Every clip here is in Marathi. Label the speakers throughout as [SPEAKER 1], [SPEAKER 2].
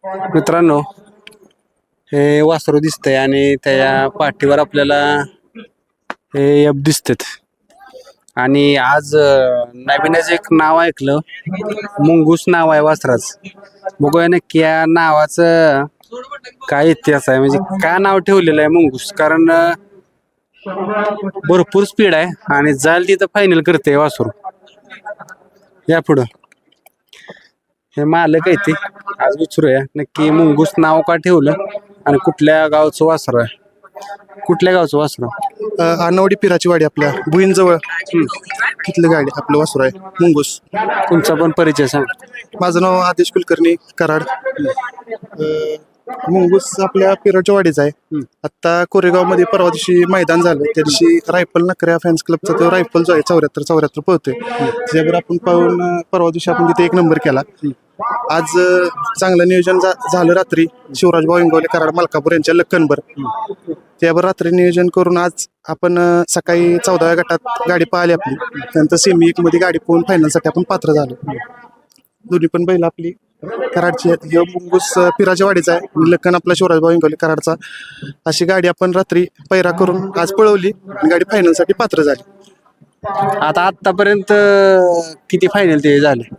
[SPEAKER 1] मित्रांनो, हे वासरू दिसतंय आणि त्या पाठीवर आपल्याला हे एप दिसतात. आणि आज नवीनच एक नाव ऐकलं, मुंगूस नाव आहे वासराच. बघूया नक्की या नावाचं काय इतिहास आहे, म्हणजे काय नाव ठेवलेलं आहे मुंगूस. कारण भरपूर स्पीड आहे आणि जाल तिथं फायनल करते वासरू. या पुढं हे मालक आहे ते, आज विचारूया नक्की मुंगूस नाव का ठेवलं आणि कुठल्या गावचं वासरू आहे. कुठल्या गावचं वासरू?
[SPEAKER 2] आनवडी पिराची वाडी आपल्या भुईंजवळ तिथलं गाडी आपलं वासरू आहे मुंगूस.
[SPEAKER 1] तुमचा पण परिचय सांग.
[SPEAKER 2] माझं नाव आदेश कुलकर्णी कराड. मुंगूस आपल्या पिराच्या वाडीचा आहे. आता कोरेगाव मध्ये परवा दिवशी मैदान झालं, त्या दिवशी रायफल नकऱ्या फॅन्स क्लबचा तो रायफल जो आहे 74 पळतोय, त्याच्यावर आपण पाहून परवा दिवशी आपण तिथे 1 नंबर केला. आज चांगलं नियोजन झालं रात्री. शिवराज भाऊ इंगवले कराड मलकापूर यांच्या लक्कनभर त्यावर रात्री नियोजन करून आज आपण सकाळी 14व्या गटात गाडी पाहिली आपली. त्यानंतर सेमी 1 मध्ये गाडी पाहून फायनलसाठी आपण पात्र झालो. दोन्ही पण बैल आपली कराडची आहेत. हे मुंगूस पिराच्या वाडीचा आहे, लक्कन आपला शिवराज भाऊ इंगवले कराडचा. अशी गाडी आपण रात्री पैरा करून आज पळवली आणि गाडी फायनलसाठी पात्र झाली.
[SPEAKER 1] आता आतापर्यंत किती फायनल ते झाले?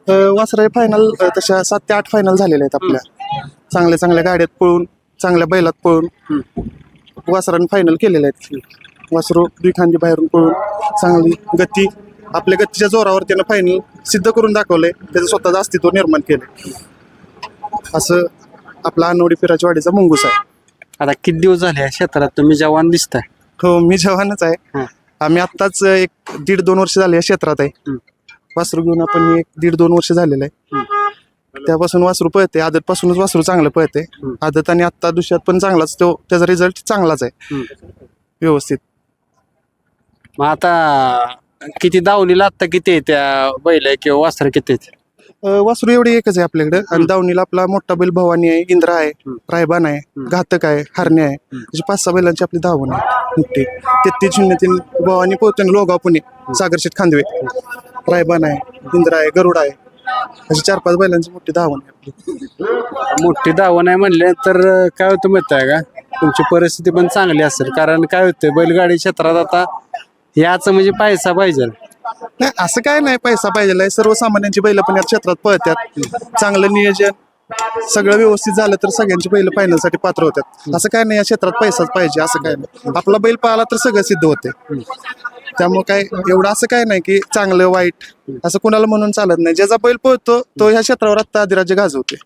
[SPEAKER 2] वासरा फायनल तशा 7 ते 8 फायनल झालेल्या आहेत आपल्या. चांगल्या चांगल्या गाड्यात पळून, चांगल्या बैलात पळून वासरानं फायनल केलेले आहेत. वासरू दुखांदी बाहेरून पळून चांगली गती, आपल्या गतीच्या जोरावर त्यानं फायनल सिद्ध करून दाखवलंय, त्याचं स्वतःचं अस्तित्व निर्माण केलंय. असं आपला आनवडी पिराच्या वाडीचा मुंगूस आहे.
[SPEAKER 1] आता किती दिवस झाले या क्षेत्रात तुम्ही जवान दिसताय?
[SPEAKER 2] हो, मी जवानच आहे. आम्ही आत्ताच 1-1.5-2 वर्ष झाले या क्षेत्रात आहे. वासरू घेऊन आपण 1-1.5-2 वर्ष झालेलं आहे. त्यापासून वासरू पळते, आदतपासूनच वासरू चांगलं पळते. आदत आणि आत्ता दुसऱ्यात पण चांगलाच, तो त्याचा रिझल्ट चांगलाच आहे व्यवस्थित.
[SPEAKER 1] मग आता किती दावणीला आत्ता किती आहे त्या बैल किंवा वासर किती आहेत?
[SPEAKER 2] वासरू एवढी एकच आहे आपल्याकडे. आणि दावणीला आपला मोठा बैल भवानी आहे, इंद्रा आहे, रायबान आहे, घातक आहे, हरणे आहे. अशी 5-6 बैलांची आपली धावण आहे मोठी. 3303 भवानी पोहतो लोगाव पुणे, सागरशेठ खांदवे, रायबान आहे, इंद्रा आहे, गरुड आहे. अशी 4-5 बैलांची मोठी धावण आहे आपली.
[SPEAKER 1] मोठी धावण आहे म्हणल्यानंतर काय होतं माहिती आहे का, तुमची परिस्थिती पण चांगली असेल. कारण काय होतं, बैलगाडी क्षेत्रात आता याचं म्हणजे पैसा पाहिजे.
[SPEAKER 2] नाही, असं काय नाही पैसा पाहिजे. सर्वसामान्यांची बैल पण या क्षेत्रात पळतात. चांगलं नियोजन सगळं व्यवस्थित झालं तर सगळ्यांची बैल फायनलसाठी पात्र होतात. असं काय नाही या क्षेत्रात पैसाच पाहिजे असं काय नाही. आपला बैल पाहिला तर सगळं सिद्ध होते. त्यामुळे काय एवढं असं काय नाही की चांगलं वाईट असं कोणाला म्हणून चालत नाही. ज्याचा बैल पळतो तो ह्या क्षेत्रावर आता अधिराज्य गाजवते,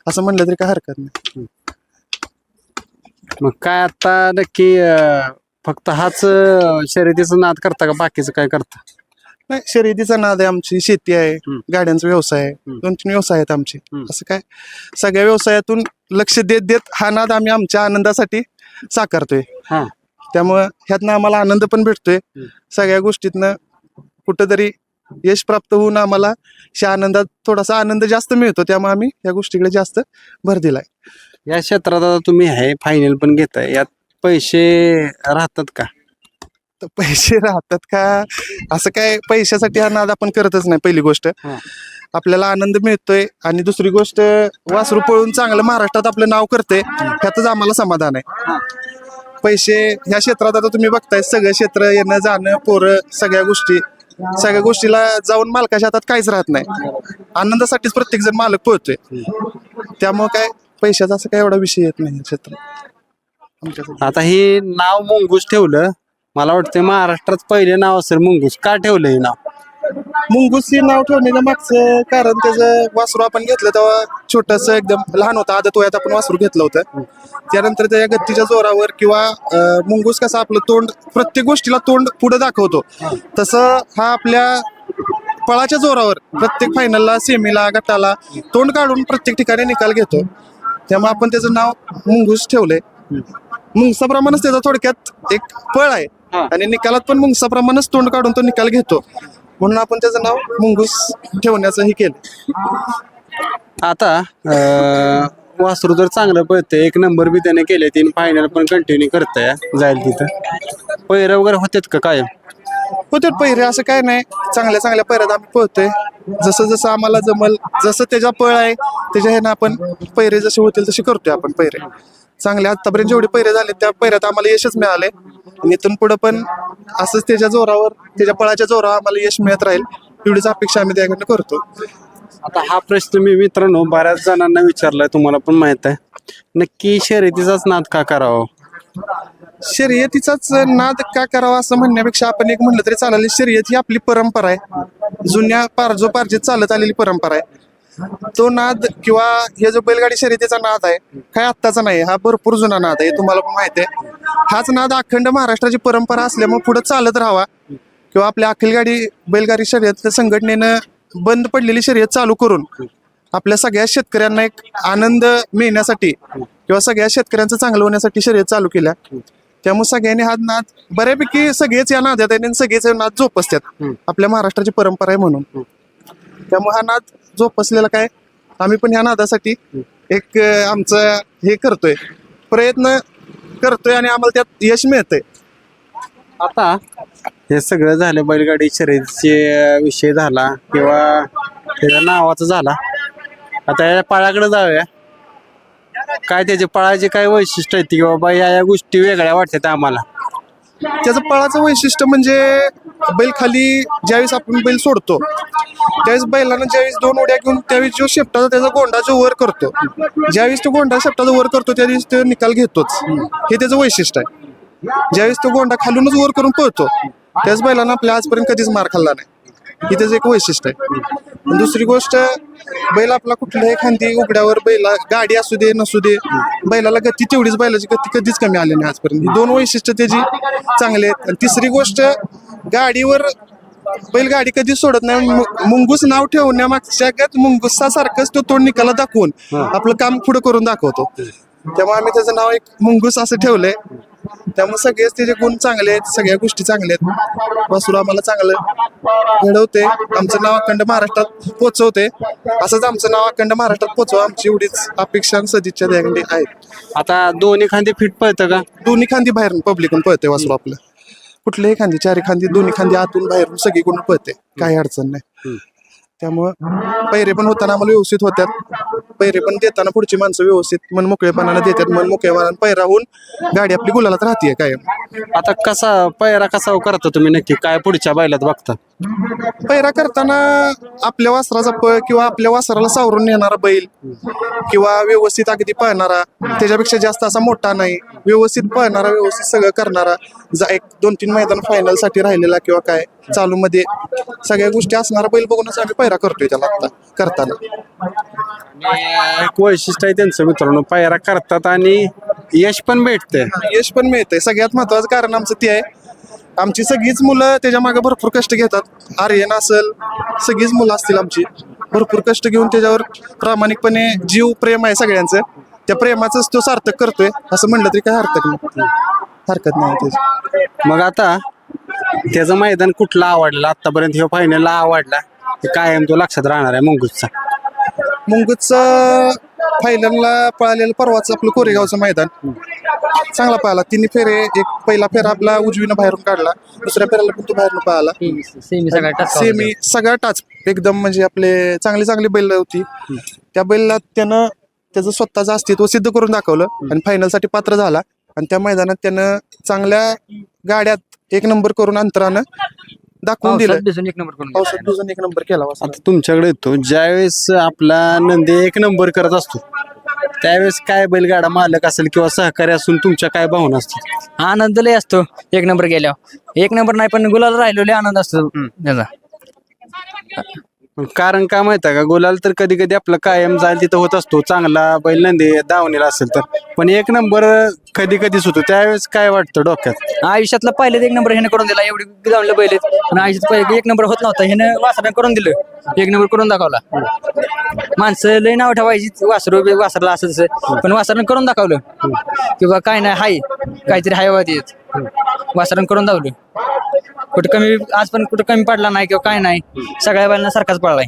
[SPEAKER 2] असं म्हणलं तरी काय हरकत नाही.
[SPEAKER 1] मग काय आता नक्की फक्त हाच शर्यतीचा नाद करता का बाकीचं काय करता?
[SPEAKER 2] नाही, शर्यतीचा नाद आहे, आमची शेती आहे, गाड्यांचा व्यवसाय आहे, 2-3 व्यवसाय आहेत आमचे. असं काय सगळ्या व्यवसायातून लक्ष देत देत हा नाद आम्ही आमच्या आनंदासाठी साकारतोय. त्यामुळं ह्यातनं आम्हाला आनंद पण भेटतोय. सगळ्या गोष्टीतनं कुठंतरी यश प्राप्त होऊन आम्हाला ह्या आनंदात थोडासा आनंद जास्त मिळतो. त्यामुळे आम्ही या गोष्टीकडे जास्त भर दिलाय.
[SPEAKER 1] या क्षेत्रात आता तुम्ही आहे, फायनल पण घेताय, यात पैसे राहतात का?
[SPEAKER 2] तर पैसे राहतात का असं काय, पैशासाठी हा नाद आपण करतच नाही. पहिली गोष्ट आपल्याला आनंद मिळतोय आणि दुसरी गोष्ट वासरू पळून चांगलं महाराष्ट्रात आपलं नाव करते, ह्यातच आम्हाला समाधान आहे. पैसे ह्या क्षेत्रात आता तुम्ही बघताय, सगळं क्षेत्र येणं जाणं पोरं सगळ्या गोष्टीला जाऊन मालकाच्या हातात काहीच राहत नाही. आनंदासाठीच प्रत्येक जण मालक पळतोय. त्यामुळे काय पैशाचा असं काय एवढा विषय येत नाही क्षेत्रात.
[SPEAKER 1] आता हे नाव मुंगूस ठेवलं, मला वाटतं महाराष्ट्रात पहिले नाव असेल मुंगूस. का ठेवलं हे नाव?
[SPEAKER 2] मुंगूस हे नाव ठेवण्याचं मागचं कारण त्याचं वासरू आपण घेतलं तेव्हा छोटस एकदम लहान होतं, आदत वयात आपण वासरू घेतलं होतं. त्यानंतर त्याच्या गतीच्या जोरावर किंवा मुंगूस कसं आपलं तोंड प्रत्येक गोष्टीला तोंड पुढे दाखवतो, तसं हा आपल्या पळाच्या जोरावर प्रत्येक फायनलला, सेमीला, गटाला तोंड काढून प्रत्येक ठिकाणी निकाल घेतो. त्यामुळे आपण त्याचं नाव मुंगूस ठेवलंय. मुंगसाप्रमाणेच त्याचा थोडक्यात एक पळ आहे आणि निकालात पण मुंगसाप्रमाणेच तोंड काढून तो निकाल घेतो, म्हणून आपण त्याचं नाव मुंगूस ठेवण्याचं हे केलं.
[SPEAKER 1] आता वासरू जर चांगलं पळते, 1 नंबर बी त्याने केले, 3 फायनल पण कंटिन्यू करताय जाईल तिथं, पैर वगैरे होतात का कायम?
[SPEAKER 2] होते पहिरे, असं काय नाही, चांगल्या चांगल्या पहिऱ्यात आम्ही पळतोय. जसं जसं आम्हाला जमल, जसं त्याचा पळ आहे त्याच्या ह्यानं आपण पहिरे जसे होतील तसे करतोय आपण पहिरे. चांगले आतापर्यंत जेवढे पहिरे झाले त्या पहिऱ्यात आम्हाला यशच मिळाले, आणि इथून पुढे पण असंच त्याच्या जोरावर, त्याच्या पळाच्या जोरावर आम्हाला यश मिळत राहील, एवढीच अपेक्षा आम्ही त्याकडनं करतो.
[SPEAKER 1] आता हा प्रश्न मी मित्रांनो बऱ्याच जणांना विचारलाय, तुम्हाला पण माहित आहे. नक्की शर्यतीचाच नाद का करावा?
[SPEAKER 2] शर्यतीचाच नाद का करावा असं म्हणण्यापेक्षा आपण एक म्हणलं तरी चालेल, शर्यत ही आपली परंपरा आहे, जुन्या पारजीत चालत आलेली परंपरा आहे. तो नाद किंवा हे जो बैलगाडी शर्यतीचा नाद आहे, काय आत्ताचा नाही, हा भरपूर जुना नाद आहे, तुम्हाला पण माहिती आहे. हाच नाद अखंड महाराष्ट्राची परंपरा असल्यामुळे पुढे चालत राहावा, किंवा आपल्या अखिलगाडी बैलगाडी शर्यत संघटनेनं बंद पडलेली शर्यत चालू करून आपल्या सगळ्या शेतकऱ्यांना एक आनंद मिळण्यासाठी किंवा सगळ्या शेतकऱ्यांचं चांगलं होण्यासाठी शर्यत चालू केल्या. त्यामुळे सगळ्यांनी हा नाद बऱ्यापैकी सगळेच या नादात आहेत आणि सगळेच नाद जोपासतात, आपल्या महाराष्ट्राची परंपरा आहे म्हणून. त्यामुळे हा नाद जोपासलेला काय, आम्ही पण ह्या नादासाठी एक आमचं हे करतोय, प्रयत्न करतोय आणि आम्हाला त्यात यश मिळतंय.
[SPEAKER 1] आता हे सगळं झालं, बैलगाडी शर्यतीचे विषय झाला किंवा त्याच्या नावाचा झाला. आता या पळाकडे जाऊया. काय त्याचे पळाचे काय वैशिष्ट्य आहेत की बाबा या गोष्टी वेगळ्या वाटतात आम्हाला?
[SPEAKER 2] त्याचं पळाचं वैशिष्ट्य म्हणजे बैल खाली ज्यावेळेस आपण बैल सोडतो त्यावेळेस बैलानं ज्यावेळेस 2 उड्या घेऊन त्यावेळेस जो शेपटाचा त्याचा गोंडा जो वर करतो, ज्यावेळेस तो गोंडा शेपटाचा वर करतो त्यावेळेस तो निकाल घेतोच, हे त्याचं वैशिष्ट्य आहे. ज्यावेळेस तो गोंडा खालूनच वर करून पळतो त्याच बैलानं आपल्या आजपर्यंत कधीच मार खाल्ला नाही, ही त्याचं एक वैशिष्ट्य आहे. दुसरी गोष्ट, बैल आपला कुठल्याही खांदी उघड्यावर, बैला गाडी असू दे नसू दे, बैलाला गती तेवढीच, बैलाची गती कधीच कमी आली नाही आजपर्यंत. ही 2 वैशिष्ट्य त्याची चांगले आहेत. आणि तिसरी गोष्ट, गाडीवर बैल गाडी कधीच सोडत नाही. मुंगूस नाव ठेवण्यामागच्या मुंगुसासारखंच तो तोंड निकाला दाखवून आपलं काम पुढे करून दाखवतो. त्यामुळे आम्ही त्याचं नाव एक मुंगूस असं ठेवलंय. त्यामुळे सगळेच त्याचे गुण चांगले आहेत, सगळ्या गोष्टी चांगल्या आहेत. वासरू आम्हाला चांगलं घडवते, आमचं नाव अखंड महाराष्ट्रात पोचवते. असंच आमचं नाव अखंड महाराष्ट्रात पोचवा, आमची एवढीच अपेक्षा आणि सदिच्छा त्याकडे आहेत.
[SPEAKER 1] आता दोन्ही खांदे फिट पळतं का?
[SPEAKER 2] दोन्ही खांदी बाहेरून पब्लिकून पळते वासरू आपलं, कुठल्याही खांदी, 4 खांदी, 2 खांदी आतून बाहेरून सगळीकडून पळते, काही अडचण नाही. त्यामुळं पैरे पण होताना आम्हाला व्यवस्थित होत्यात, पैरे पण देताना पुढची माणसं व्यवस्थित मन मोकळेपणाने देतात, मन मोकळेपणाने पैरा होऊन गाडी आपली गुलालात राहते कायम.
[SPEAKER 1] आता कसा पैरा कसा करता तुम्ही नक्की, काय पुढच्या बैलात बघता?
[SPEAKER 2] पैरा करताना आपल्या वासराचा पळ किंवा आपल्या वासराला सावरून नेणारा बैल किंवा व्यवस्थित अगदी पळणारा, त्याच्यापेक्षा जास्त असा मोठा नाही, व्यवस्थित पळणारा, व्यवस्थित सगळं करणारा, एक 2-3 मैदान फायनल साठी राहिलेला किंवा काय चालू मध्ये सगळ्या गोष्टी असणारा बैल बघूनच आम्ही पैरा करतोय त्याला आता करताना.
[SPEAKER 1] एक वैशिष्ट्य आहे त्यांचं मित्रांनो, पायरा करतात आणि यश पण भेटते.
[SPEAKER 2] यश पण मिळतंय, सगळ्यात महत्वाचं कारण आमचं ते आहे. आमची सगळीच मुलं त्याच्या मागे भरपूर कष्ट घेतात. आर्यन असेल, सगळीच मुलं असतील आमची, भरपूर कष्ट घेऊन त्याच्यावर प्रामाणिकपणे जीव प्रेम आहे सगळ्यांचं, त्या प्रेमाचंच तो सार्थक करतोय असं म्हणलं तरी काय हरकत नाही त्याची.
[SPEAKER 1] मग आता त्याचं मैदान कुठला आवडलं आतापर्यंत, हे फायनलला आवडला कायम तो लक्षात राहणार आहे मुंगूसचा?
[SPEAKER 2] मुंगूसचं फायनलला पळालेलं परवाच आपलं कोरेगावचं मैदान चांगला पळाला. 3 फेरे, एक पहिला फेरा आपला उजवीनं बाहेरून काढला, दुसऱ्या फेऱ्याला पण तो बाहेरून पळाला, सेमी सगळा टाच एकदम, म्हणजे आपले चांगली बैल होती. त्या बैलला त्यानं त्याचं स्वतःचं अस्तित्व सिद्ध करून दाखवलं आणि फायनलसाठी पात्र झाला. आणि त्या मैदानात त्यानं चांगल्या गाड्यात 1 नंबर करून अंतरानं दाखवून दिलं, पावसात भिजून 1 नंबर केला.
[SPEAKER 1] आता तुमच्याकडे येतो, ज्यावेळेस आपला नंदी 1 नंबर करत असतो त्यावेळेस काय बैलगाडा मालक असेल किंवा सहकारी असून तुमच्या काय भावना असतात?
[SPEAKER 3] आनंद लय असतो 1 नंबर गेल्यावर. 1 नंबर नाही पण गुलाल राहिलेले आनंद असतो त्याचा.
[SPEAKER 1] कारण काय माहिती आहे का, गुलाल तर कधी कधी आपलं कायम जाईल तिथं होत असतो, चांगला बैल नंदी दावणीला असेल तर, पण 1 नंबर कधी कधीच होतो. त्यावेळेस काय वाटतं डोक्यात?
[SPEAKER 3] आयुष्यातला पहिले 1 नंबर ह्याने करून दिला, एवढी जाऊन बैल आहेत पण आयुष्यात पहिले 1 नंबर होत नव्हता, ह्याने वासराने करून दिलं, 1 नंबर करून दाखवला. माणसं लय नाव ठेवायची वासरला असं तसं, पण वासराने करून दाखवलं किंवा काय नाही, हाय काहीतरी हाय वाद वासराने करून दाखवलं. कुठं कमी आज पण कुठं कमी पडला नाही किंवा काय नाही, सगळ्या बैलांना सारखाच पडलाय.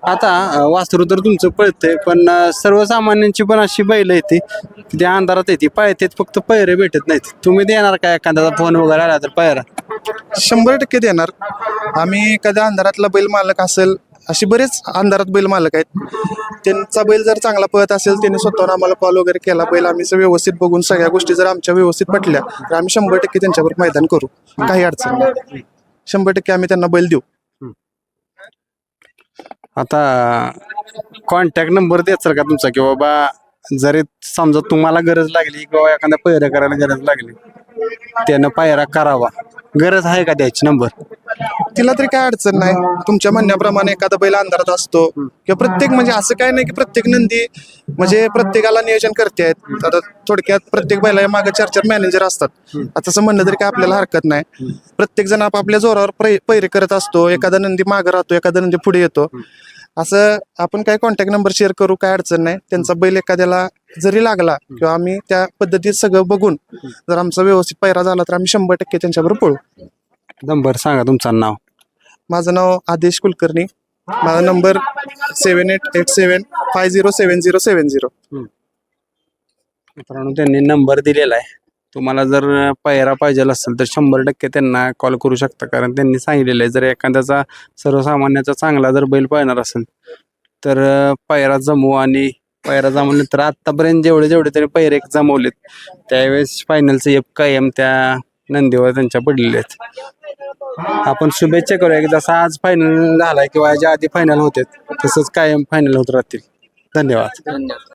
[SPEAKER 1] आता वासरू तर तुमचं पळतंय, पण सर्वसामान्यांची पण अशी बैल येते की त्या अंधारात येते, पळतेत फक्त पैरे भेटत नाहीत. तुम्ही देणार काय एखाद्याचा फोन वगैरे आला तर पैरा?
[SPEAKER 2] 100% देणार. आम्ही एखाद्या अंधारातला बैल मालक असेल, अशी बरेच अंधारात बैल मालक आहेत, त्यांचा बैल जर चांगला पळत असेल, त्यांनी स्वतःहून आम्हाला कॉल वगैरे केला, बैल आम्ही व्यवस्थित बघून सगळ्या गोष्टी जर आमच्या व्यवस्थित पटल्या तर आम्ही 100% त्यांच्यावर मैदान करू. काही अडचण नाही. 100% आम्ही त्यांना बैल देऊ.
[SPEAKER 1] आता कॉन्टॅक्ट नंबर द्यायचा का तुमचा, की बाबा जरी समजा तुम्हाला गरज लागली किंवा एखाद्या पैरा करायला गरज लागली, त्यानं पायरा करावा, गरज आहे का द्यायची नंबर?
[SPEAKER 2] तिला तरी काय अडचण नाही. तुमच्या म्हणण्याप्रमाणे एखादा बैल अंधारात असतो किंवा प्रत्येक, म्हणजे असं काय नाही की प्रत्येक नंदी म्हणजे प्रत्येकाला नियोजन करते आहेत. आता थोडक्यात प्रत्येक बैला मागे 4-4 मॅनेजर असतात. आता तसं म्हणलं तरी काय आपल्याला हरकत नाही. प्रत्येक जण आपापल्या जोरावर पैरे करत असतो. एखादा नंदी मागे राहतो, एखादा नंदी पुढे येतो. असं आपण काय कॉन्टॅक्ट नंबर शेअर करू, काय अडचण नाही. त्यांचा बैल एखाद्याला जरी लागला किंवा आम्ही त्या पद्धतीत सगळं बघून जर आमचा व्यवस्थित पैरा झाला तर आम्ही 100% त्यांच्याबरोबर पळू.
[SPEAKER 1] नंबर सांगा तुमचं नाव.
[SPEAKER 2] माझं नाव आदेश कुलकर्णी. माझा नंबर 7887507070.
[SPEAKER 1] मित्रांनो, त्यांनी नंबर दिलेला आहे. तुम्हाला जर पायरा पाहिजे असेल तर 100% त्यांना कॉल करू शकता, कारण त्यांनी सांगितलेलं आहे जर एखाद्याचा सर्वसामान्याचा चांगला जर बैल पाळणार असेल तर पायरा जमवू. आणि पायरा जमवले तर आत्तापर्यंत जेवढे त्यांनी पैरे जमवलेत त्यावेळेस फायनलचं एक कायम त्या नंदीवर त्यांच्या पडलेले आहेत. आपण शुभेच्छा करूया की जसा आज फायनल झालाय किंवा याच्या आधी फायनल होते तसंच कायम फायनल होत राहतील. धन्यवाद.